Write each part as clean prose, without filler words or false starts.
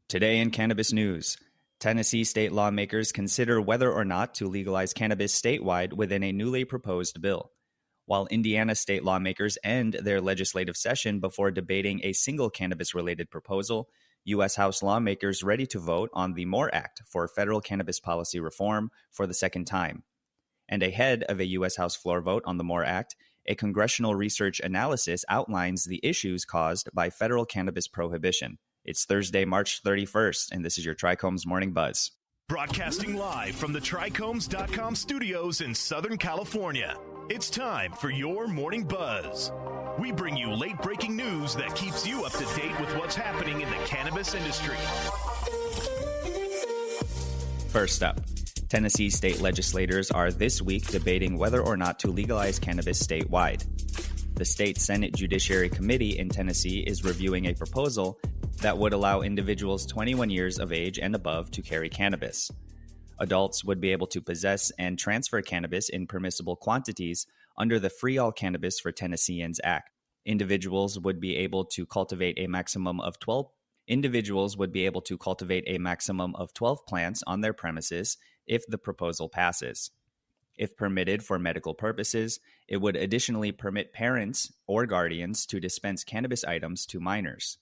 Today in cannabis news, Tennessee state lawmakers consider whether or not to legalize cannabis statewide within a newly proposed bill, while Indiana state lawmakers end their legislative session before debating a single cannabis-related proposal. U.S. House lawmakers ready to vote on the MORE Act for federal cannabis policy reform for the second time. And ahead of a U.S. House floor vote on the MORE Act, a congressional research analysis outlines the issues caused by federal cannabis prohibition. It's Thursday, March 31st, and this is your Trichomes Morning Buzz. Broadcasting live from the Trichomes.com studios in Southern California. It's time for your Morning Buzz. We bring you late-breaking news that keeps you up to date with what's happening in the cannabis industry. First up, Tennessee state legislators are this week debating whether or not to legalize cannabis statewide. The state Senate Judiciary Committee in Tennessee is reviewing a proposal that would allow individuals 21 years of age and above to carry cannabis. Adults would be able to possess and transfer cannabis in permissible quantities under the Free All Cannabis for Tennesseans Act. Individuals would be able to cultivate a maximum of 12 plants on their premises if the proposal passes. If permitted for medical purposes, it would additionally permit parents or guardians to dispense cannabis items to minors.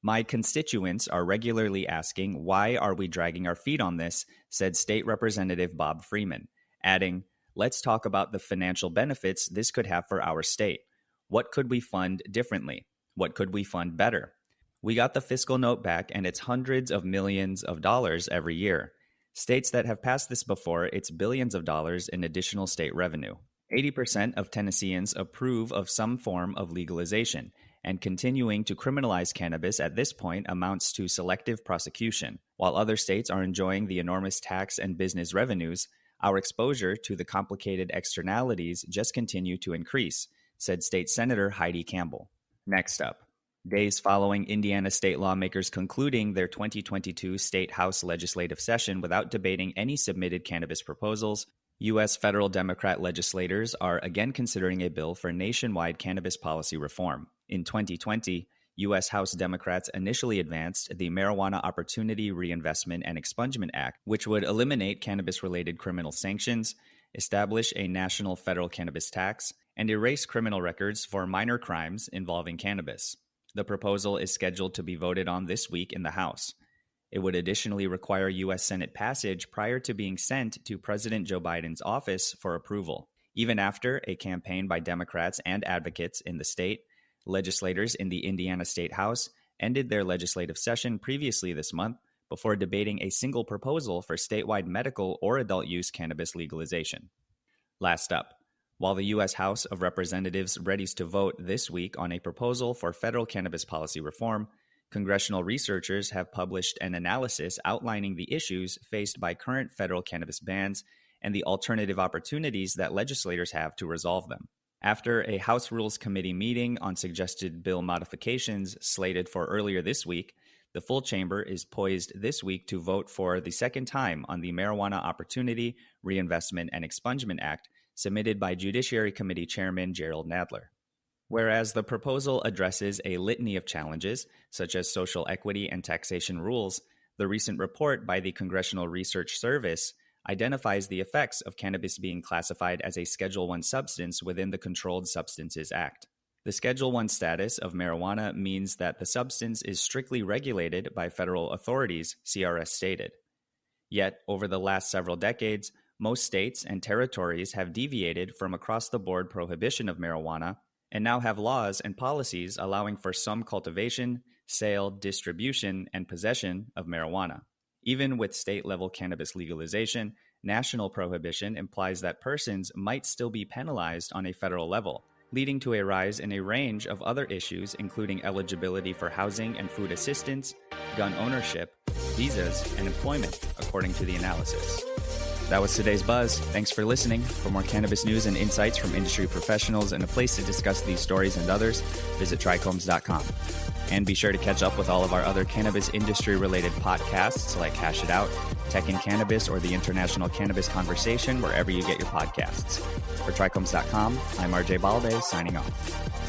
My constituents are regularly asking, why are we dragging our feet on this, said State Representative Bob Freeman, adding, let's talk about the financial benefits this could have for our state. What could we fund differently? What could we fund better? We got the fiscal note back and it's hundreds of millions of dollars every year. States that have passed this before, it's billions of dollars in additional state revenue. 80% of Tennesseans approve of some form of legalization, and continuing to criminalize cannabis at this point amounts to selective prosecution. While other states are enjoying the enormous tax and business revenues, our exposure to the complicated externalities just continue to increase, said State Senator Heidi Campbell. Next up, days following Indiana state lawmakers concluding their 2022 State House legislative session without debating any submitted cannabis proposals, U.S. federal Democrat legislators are again considering a bill for nationwide cannabis policy reform. In 2020, U.S. House Democrats initially advanced the Marijuana Opportunity Reinvestment and Expungement Act, which would eliminate cannabis-related criminal sanctions, establish a national federal cannabis tax, and erase criminal records for minor crimes involving cannabis. The proposal is scheduled to be voted on this week in the House. It would additionally require U.S. Senate passage prior to being sent to President Joe Biden's office for approval. Even after a campaign by Democrats and advocates in the state, legislators in the Indiana State House ended their legislative session previously this month before debating a single proposal for statewide medical or adult use cannabis legalization. Last up, while the U.S. House of Representatives readies to vote this week on a proposal for federal cannabis policy reform, congressional researchers have published an analysis outlining the issues faced by current federal cannabis bans and the alternative opportunities that legislators have to resolve them. After a House Rules Committee meeting on suggested bill modifications slated for earlier this week, the full chamber is poised this week to vote for the second time on the Marijuana Opportunity, Reinvestment, and Expungement Act submitted by Judiciary Committee Chairman Gerald Nadler. Whereas the proposal addresses a litany of challenges, such as social equity and taxation rules, the recent report by the Congressional Research Service identifies the effects of cannabis being classified as a Schedule I substance within the Controlled Substances Act. The Schedule I status of marijuana means that the substance is strictly regulated by federal authorities, CRS stated. Yet, over the last several decades, most states and territories have deviated from across-the-board prohibition of marijuana and now have laws and policies allowing for some cultivation, sale, distribution, and possession of marijuana. Even with state-level cannabis legalization, national prohibition implies that persons might still be penalized on a federal level, leading to a rise in a range of other issues including eligibility for housing and food assistance, gun ownership, visas, and employment, according to the analysis. That was today's Buzz. Thanks for listening. For more cannabis news and insights from industry professionals and a place to discuss these stories and others, visit Trichomes.com. And be sure to catch up with all of our other cannabis industry-related podcasts like Hash It Out, Tech in Cannabis, or the International Cannabis Conversation, wherever you get your podcasts. For Trichomes.com, I'm RJ Balde, signing off.